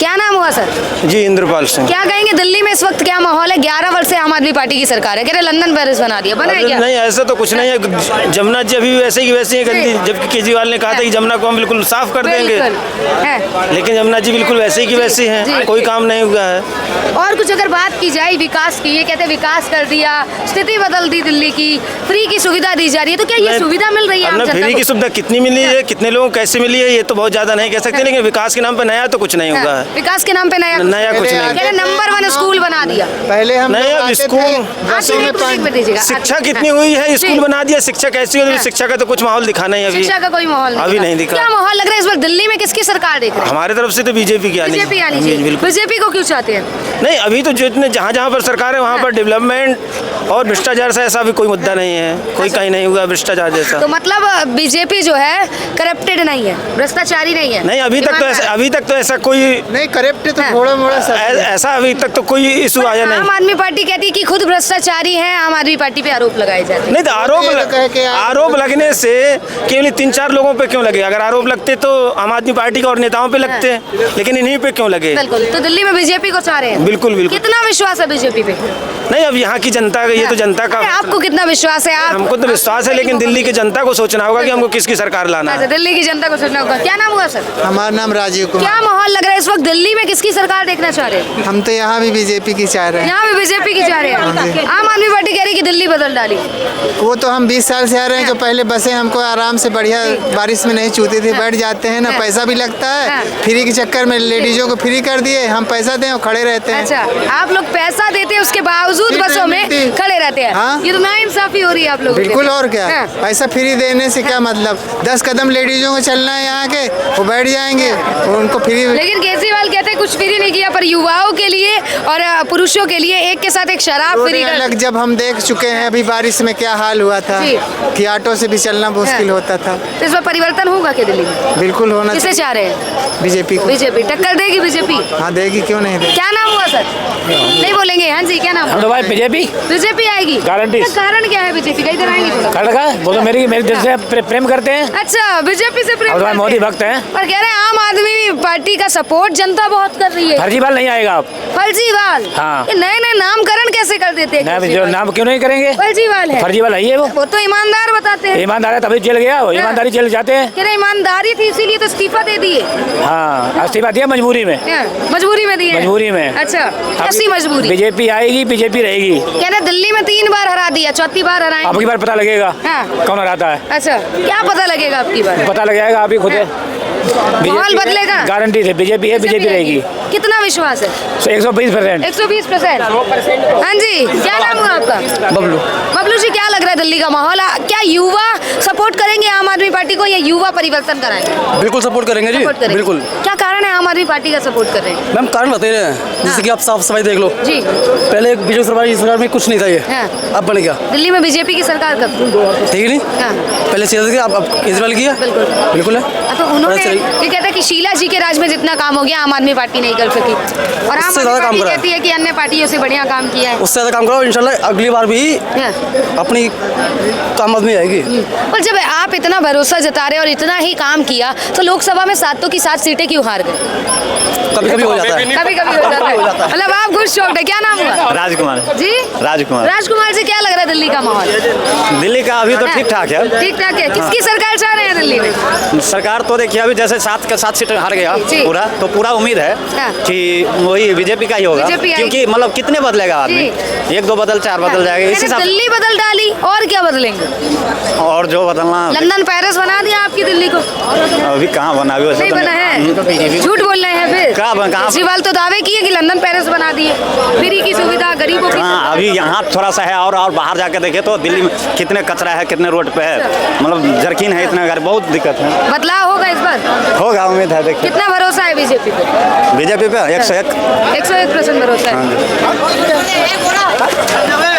क्या नाम हुआ सर? जी इंद्रपाल सिंह। क्या कहेंगे दिल्ली में इस वक्त क्या माहौल है? 11 वर्ष से आम आदमी पार्टी की सरकार है, कह रहे लंदन पेरिस बना दिया, बना है क्या? नहीं ऐसा तो कुछ नहीं है। जमुना जी अभी वैसे की वैसी है गंदी, जबकि केजरीवाल ने कहा था कि जमुना को हम बिल्कुल साफ कर देंगे, है। लेकिन जमुना जी बिल्कुल वैसे की वैसी है, कोई काम नहीं हुआ है। और कुछ अगर बात की जाए विकास की, ये कहते हैं विकास कर दिया, स्थिति बदल दी दिल्ली की, फ्री की सुविधा दी जा रही है, तो क्या ये सुविधा मिल रही है? हमने फ्री की सुविधा कितनी मिली है, कितने लोगों को कैसे मिली है, ये तो बहुत ज्यादा नहीं कह सकते, लेकिन विकास के नाम पे नया तो कुछ नहीं हुआ है। विकास के नाम पे नया कुछ नहीं। कह रहे नंबर 1 स्कूल बना दिया। पहले हम नया स्कूल शिक्षा कितनी हुई है, स्कूल बना दिया, शिक्षा कैसी होगी? शिक्षा का तो कुछ माहौल दिखा नहीं अभी, शिक्षा का कोई माहौल अभी नहीं दिखा। क्या माहौल लग रहा है इस बार दिल्ली में? किसकी सरकार देख रहे हैं? हमारे तरफ से तो बीजेपी की आनी चाहिए। बीजेपी को क्यों चाहते हैं? नहीं अभी तो जितने जहाँ जहाँ पर सरकार है वहाँ पर डेवलपमेंट और भ्रष्टाचार से ऐसा भी कोई मुद्दा नहीं है, कोई कहीं नहीं हुआ भ्रष्टाचार जैसा। तो मतलब बीजेपी जो है करप्टेड नहीं है, भ्रष्टाचारी नहीं है? नहीं अभी तक तो ऐसा कोई नहीं, करप्ट तो थोड़ा मोड़ा ऐसा अभी तक तो कोई इशू आया नहीं। आम आदमी पार्टी कहती है कि खुद भ्रष्टाचारी है, आम आदमी पार्टी पे आरोप लगाए जाते हैं। नहीं तो आरोप लगने से केवल 3-4 लोगों पे क्यों लगे? अगर आरोप लगते तो आम आदमी पार्टी के और नेताओं पे लगते, लेकिन इन्हीं पे क्यों लगे? बिल्कुल। तो दिल्ली में बीजेपी को चाह रहे हैं? बिल्कुल बिल्कुल। कितना विश्वास है बीजेपी पे? नहीं अब यहाँ की जनता का, ये तो जनता का। आपको कितना विश्वास है? हमको तो विश्वास है, लेकिन दिल्ली की जनता को सोचना होगा कि हमको किसकी सरकार लाना है। दिल्ली की जनता को सोचना होगा। क्या नाम हुआ सर? हमारा नाम राजीव कुमार। क्या माहौल लग रहा है इस वक्त दिल्ली में? किसकी सरकार देखना चाह रहे हैं? हम तो यहाँ भी बीजेपी की चाह रहे हैं। यहाँ भी बीजेपी की चाह रहे हैं। आम आदमी पार्टी कह रही कि दिल्ली बदल डाली। वो तो हम 20 साल से आ रहे हैं, जो पहले बसें हमको आराम से बढ़िया बारिश में नहीं छूती थी, बैठ जाते हैं ना, पैसा भी लगता है, फ्री के चक्कर में लेडीजों को फ्री कर दिए, हम पैसा दें और खड़े रहते हैं। अच्छा, आप लोग पैसा देते हैं उसके बावजूद बसों में खड़े रहते हैं। हाँ? ये तो नाइंसाफी हो रही है आप लोगों की। बिल्कुल, और क्या पैसा फ्री देने से क्या मतलब? 10 कदम लेडीजों को चलना है यहाँ के, वो बैठ जाएंगे, उनको फ्री। लेकिन केजरीवाल कहते हैं कुछ फ्री नहीं किया, पर युवाओं के लिए और पुरुषों के लिए एक के साथ एक शराब फ्री अलग। जब हम देख चुके हैं अभी बारिश में क्या हाल हुआ था कि ऑटो से भी चलना मुश्किल होता था। तो इस बार परिवर्तन होगा क्या दिल्ली में? बिल्कुल होना। किसे चाह रहे हैं? बीजेपी को। बीजेपी टक्कर देगी? बीजेपी हाँ देगी, क्यों नहीं देगी। क्या नाम हुआ सर? नहीं बोलेंगे। हाँ जी, क्या नाम? हम तो भाई बीजेपी बीजेपी आएगी, गारंटी। कारण क्या है बीजेपी का? इधर आएंगे थोड़ा। कारण का वो तो मेरी दिल से प्रेम करते हैं। अच्छा, बीजेपी से प्रेम और करते मोदी हैं। भक्त हैं। पर कह रहे हैं आम आदमी पार्टी का सपोर्ट जनता बहुत कर रही है। फर्जीवाल नहीं आएगा आप। फर्जीवाल? हाँ। ये नए नए नामकरण कैसे कर देते हैं? जो नाम क्यों नहीं करेंगे? फर्जीवाल है। फर्जीवाल है वो तो ईमानदार बताते हैं। ईमानदार है तभी जेल गया वो, ईमानदारी जेल जाते हैं। कह रहे ईमानदारी थी इसीलिए तो इस्तीफा दे दिए। हाँ, इस्तीफा दिया मजबूरी में। मजबूरी में दिए? मजबूरी में। अच्छा, कैसी मजबूरी? बीजेपी आएगी, बीजेपी रहेगी। कह रहे दिल्ली में 3 बार हरा दिया, चौथी बार हराएंगे। अब की बार पता लगेगा कौन हराता है। अच्छा, क्या पता लगेगा आपकी बार? पता लग जाएगा, आप ही खुद माहौल बदलेगा? गारंटी से बीजेपी है, बीजेपी रहेगी। कितना विश्वास है? 120%। 120%। हाँ जी, क्या नाम हुआ आपका? बबलू। बबलू जी, क्या लग रहा है दिल्ली का माहौल? क्या युवा सपोर्ट करेंगे आम आदमी पार्टी को या युवा परिवर्तन कराएंगे? बिल्कुल सपोर्ट करेंगे जी, बिल्कुल। क्या कारण है आम आदमी पार्टी का सपोर्ट कर रहे हैं? मैम कारण बताते हैं, जैसे कि आप साफ सफाई देख लो जी। पहले बीजेपी सरकार में कुछ नहीं था, ये अब बन गया। दिल्ली में बीजेपी की सरकार कब? ठीक है नहीं, पहले अब केजरीवाल किया। बिल्कुल है। तो उन्होंने ये कहता है कि शीला जी के राज में जितना काम हो गया आम आदमी पार्टी नहीं कर सकी, और आम आदमी पार्टी कहती है कि अन्य पार्टियों से बढ़िया काम किया है। उससे ज्यादा काम करो, इंशाल्लाह अगली बार भी अपनी काम आदमी आएगी। पर जब आप इतना भरोसा जता रहे और इतना ही काम किया, तो लोकसभा में 7 की 7 सीटें क्यों हार गए? कभी कभी हो जाता है, कभी कभी हो जाता है। मतलब आप खुश शौक है। क्या नाम हुआ? राजकुमार जी। राजकुमार जी, क्या लग रहा है दिल्ली का माहौल? दिल्ली का अभी तो ठीक ठाक है। ठीक ठाक है। किसकी सरकार चाह रहे हैं दिल्ली में? सरकार तो देखिए अभी जैसे 7 के 7 सीट हार गया पूरा, तो पूरा उम्मीद है कि वही बीजेपी का ही होगा, क्योंकि मतलब कितने बदलेगा आदमी? 1-2 बदल 4 बदल जाएगा इसी हिसाब। दिल्ली बदल डाली, और क्या बदलेंगे? और जो बदलना, लंदन पेरिस बना दिया आपकी दिल्ली को। अभी कहाँ बना? नहीं बना है, झूठ बोल रहे हैं फिर। केजरीवाल तो दावे किए कि लंदन पेरिस बना दिए, फ्री की सुविधा गरीबों की। हाँ, अभी यहाँ थोड़ा सा है, और बाहर जाके देखे तो दिल्ली में कितने कचरा है, कितने रोड पे है, मतलब जर्किन है, इतना बहुत दिक्कत है। बदलाव होगा इस बार? होगा, उम्मीद है। देखिए कितना भरोसा है बीजेपी पे? बीजेपी पे 101% भरोसा है।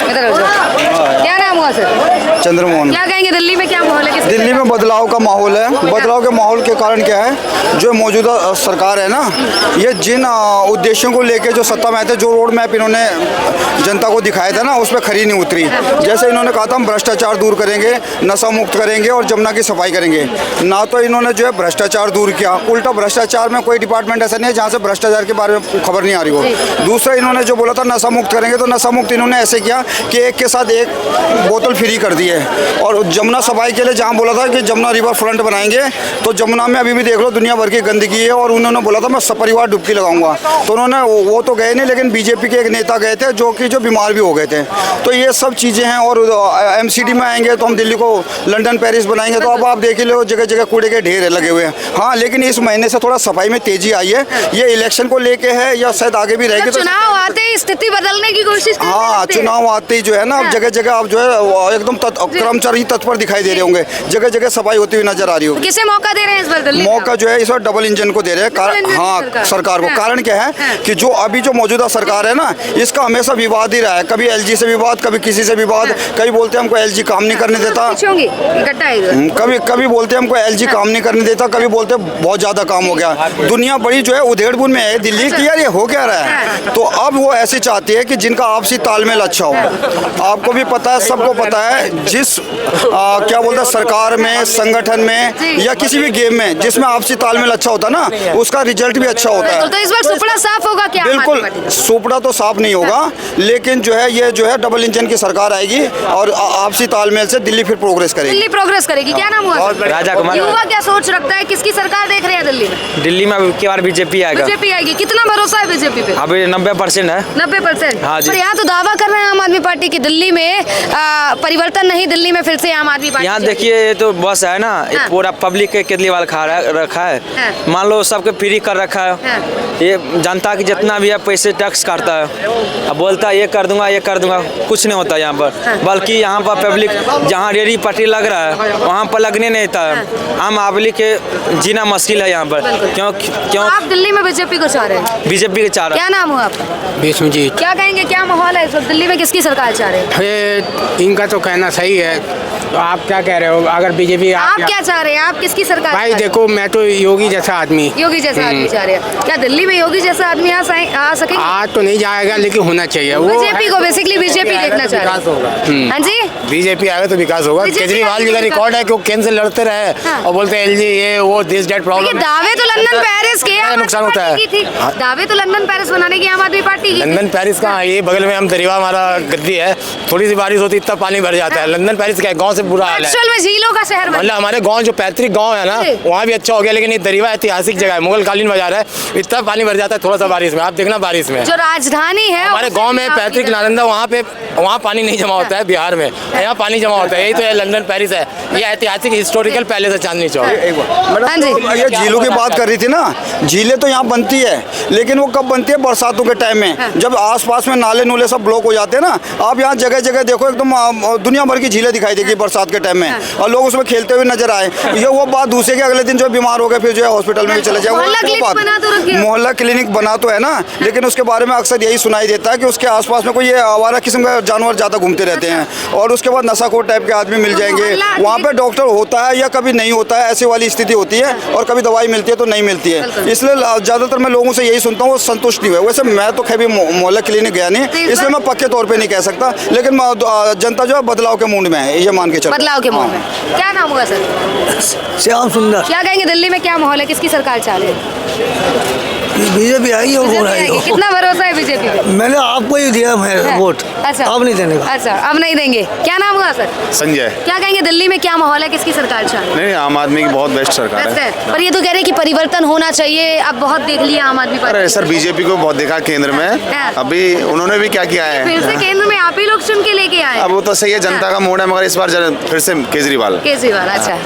इधर आ जाओ। क्या नाम नाम हुआ सर? चंद्रमोहन। क्या कहेंगे दिल्ली में क्या माहौल है? किस दिल्ली में बदलाव का माहौल है। बदलाव के माहौल के कारण क्या है, जो मौजूदा सरकार है ना, ये जिन उद्देश्यों को लेके जो सत्ता में आए थे, जो रोड मैप इन्होंने जनता को दिखाया था ना, उस पर खरी नहीं उतरी। जैसे इन्होंने कहा था हम भ्रष्टाचार दूर करेंगे, नशा मुक्त करेंगे और जमुना की सफाई करेंगे, ना तो इन्होंने जो है भ्रष्टाचार दूर किया, उल्टा भ्रष्टाचार में कोई डिपार्टमेंट ऐसा नहीं है जहाँ से भ्रष्टाचार के बारे में खबर नहीं आ रही हो। दूसरा इन्होंने जो बोला था नशा मुक्त करेंगे, तो नशा मुक्त इन्होंने ऐसे किया कि एक के साथ एक बोतल फ्री कर दी है। और जमुना सफाई के लिए जहाँ बोला था कि जमुना रिवर फ्रंट बनाएंगे, तो जमुना में अभी भी देख लो दुनिया भर की गंदगी है। और उन्होंने बोला था मैं सपरिवार डुबकी लगाऊंगा, तो उन्होंने वो तो गए नहीं, लेकिन बीजेपी के एक नेता गए थे जो बीमार भी हो गए थे। तो ये सब चीज़ें हैं। और एमसीडी में आएंगे तो हम दिल्ली को लंदन पेरिस बनाएंगे, तो अब आप देख ही लो जगह जगह कूड़े के ढेर लगे हुए हैं। हाँ, लेकिन इस महीने से थोड़ा सफाई में तेजी आई है। ये इलेक्शन को लेके है या शायद आगे भी रहेगी। तो चुनाव आते ही स्थिति बदलने की कोशिश कर रहे हैं। हाँ, चुनाव आते ही जो है ना, अब जगह जगह आप जो है एकदम कर्मचारी तत्पर दिखाई दे रहे होंगे, जगह जगह सफाई होती हुई नजर आ रही होगी। किसे मौका दे रहे हैं इस बार दिल्ली? मौका जो है इस बार डबल इंजन को दे रहे हैं। हाँ, सरकार को। कारण क्या है कि जो अभी जो मौजूदा सरकार है ना, इसका हमेशा विवाद ही रहा है। कभी एलजी से विवाद, कभी किसी से विवाद। कभी बोलते हैं हमको एलजी काम नहीं करने देता, कभी बोलते हैं हमको एलजी काम नहीं करने देता, कभी बोलते हैं बहुत ज्यादा काम हो गया। दुनिया बड़ी जो है उधेड़बुन में है दिल्ली की, यार ये हो क्या रहा है। तो अब वो ऐसे चाहती है कि जिनका आपसी तालमेल अच्छा हो। आपको भी पता है, सबको पता है, जिस क्या बोलते हैं सरकार में, संगठन में या किसी भी गेम में जिसमें आपसी तालमेल अच्छा होता है ना, उसका रिजल्ट भी अच्छा होता है। तो इस बार सुपड़ा साफ होगा क्या? बिल्कुल, सुपड़ा तो साफ नहीं होगा, लेकिन जो है ये जो है डबल इंजन की सरकार आएगी और आपसी तालमेल से दिल्ली फिर प्रोग्रेस करेगी। दिल्ली प्रोग्रेस करेगी। क्या नाम हुआ? राजा कुमार। युवा क्या सोच रखता है, किसकी सरकार देख रहे हैं दिल्ली में? दिल्ली में अब की बार बीजेपी आएगा। बीजेपी आएगी। कितना भरोसा है बीजेपी पे? अभी 90% है। 90%? हाँ जी। पर यहाँ तो दावा कर रहे हैं आम आदमी पार्टी की दिल्ली में परिवर्तन नहीं, दिल्ली में फिर से आम आदमी पार्टी। यहाँ देखिए, ये तो बस है ना, पूरा पब्लिक के केजरीवाल खा रखा है। मान लो सबके फ्री कर रखा है। ये जनता की जितना भी है पैसे टैक्स काटता है। अब बोलता है ये कर दूंगा, ये कर दूंगा, कुछ नहीं होता यहाँ पर। बल्कि यहाँ पर पब्लिक जहाँ रेडी पट्टी लग रहा है वहाँ पर लगने नहीं देता है। आम आदमी के जीना मुश्किल है यहाँ पर। क्यों आप दिल्ली में बीजेपी को चाह रहे हैं? बीजेपी के चाह रहे हैं। क्या नाम हुआ आपका? विष्णुजीत। क्या कहेंगे, क्या माहौल है इस वक्त दिल्ली में, किसकी सरकार चाह रहे हैं? इनका तो कहना सही है, तो आप क्या कह रहे हो? अगर बीजेपी आप क्या चाह रहे हैं? आप किसकी सरकार? भाई देखो, मैं तो योगी जैसा आदमी। योगी जैसा आदमी चाह रहे हैं। क्या दिल्ली में योगी जैसा आदमी आ सकेगा? आज तो नहीं जाएगा, लेकिन होना चाहिए। वो बीजेपी को बेसिकली बीजेपी देखना चाह रहे हैं। हाँ जी, बीजेपी आएगा तो विकास होगा। केजरीवाल जी का रिकॉर्ड है कि वो केंद्र से लड़ते रहे और बोलते हैं एलजी ये वो दिस डेट प्रॉब्लम। दावे तो लंदन पेरिस के नुकसान होता है। दावे तो लंदन पेरिस बनाने की आम आदमी पार्टी की। लंदन पेरिस का ये बगल में हम दरिया, हमारा गद्दी है, थोड़ी सी बारिश होती इतना पानी भर जाता है। लंदन पेरिस क्या गाँव से बुरा हाल है। झीलों का शहर मतलब हमारे गांव जो पैतृक गांव है ना, वहाँ भी अच्छा हो गया, लेकिन ये दरिया ऐतिहासिक जगह है, मुगल कालीन बाजार है, इतना पानी भर जाता है थोड़ा सा बारिश में। आप देखना बारिश में जो राजधानी है हमारे गांव में पैतृक नालंदा, वहाँ पानी नहीं जमा होता है। बिहार में यहाँ पानी जमा होता है। यही तो है लंदन पेरिस है, ये ऐतिहासिक हिस्टोरिकल पैलेस है चांदनी चौक। ये झीलों की बात कर रही थी ना, झीलें तो यहाँ बनती है, लेकिन वो कब बनती है? बरसातों के टाइम में, जब आसपास में नाले नूले सब ब्लॉक हो जाते हैं ना। आप यहाँ जगह जगह देखो, एकदम दुनिया भर की झीलें दिखाई देगी बरसात के टाइम में, और लोग उसमें खेलते हुए नजर आए। ये वो बात दूसरे के अगले दिन जो बीमार हो गए फिर जो है हॉस्पिटल में भी चले जाए। मोहल्ला क्लिनिक बना तो है ना, लेकिन उसके बारे में अक्सर यही सुनाई देता है कि उसके आसपास में कोई ये आवारा किस्म का जानवर ज्यादा घूमते रहते हैं, और उसके बाद नशाखोर टाइप के आदमी मिल जाएंगे। वहाँ पे डॉक्टर होता है या कभी नहीं होता है, ऐसी वाली स्थिति होती है, और कभी दवाई मिलती है तो नहीं मिलती है। इसलिए ज्यादातर मैं लोगों से यही सुनता हूँ, वो संतुष्ट नहीं हुए। वैसे मैं तो कभी मोहल्ला क्लिनिक गया नहीं, इसलिए मैं पक्के तौर पर नहीं कह सकता, लेकिन जनता जो है बदलाव के मूड में है, ये मान के चलो। बदलाव के मूड में। क्या नाम होगा सर? श्याम सुंदर। क्या कहेंगे दिल्ली में क्या माहौल है, किसकी सरकार चाह रहे हैं? बीजेपी आएगी और कौन आएगी? कितना भरोसा है बीजेपी पे? मैंने आपको ही दिया है वोट। अच्छा, अब नहीं देने का। अच्छा, अब नहीं देंगे। क्या नाम हुआ सर? संजय। क्या कहेंगे दिल्ली में क्या माहौल है, किसकी सरकार चाह रहे हैं? नहीं, आम आदमी की बहुत बेस्ट सरकार है। पर ये तो कह रहे हैं कि परिवर्तन होना चाहिए, अब बहुत देख लिया आम आदमी पार्टी। अरे सर, बीजेपी को बहुत देखा केंद्र में, अभी उन्होंने भी क्या किया है। फिर से केंद्र में आप ही लोग चुन के लेके आए। अब वो तो सही है, जनता का मूड है, मगर इस बार फिर से केजरीवाल। अच्छा।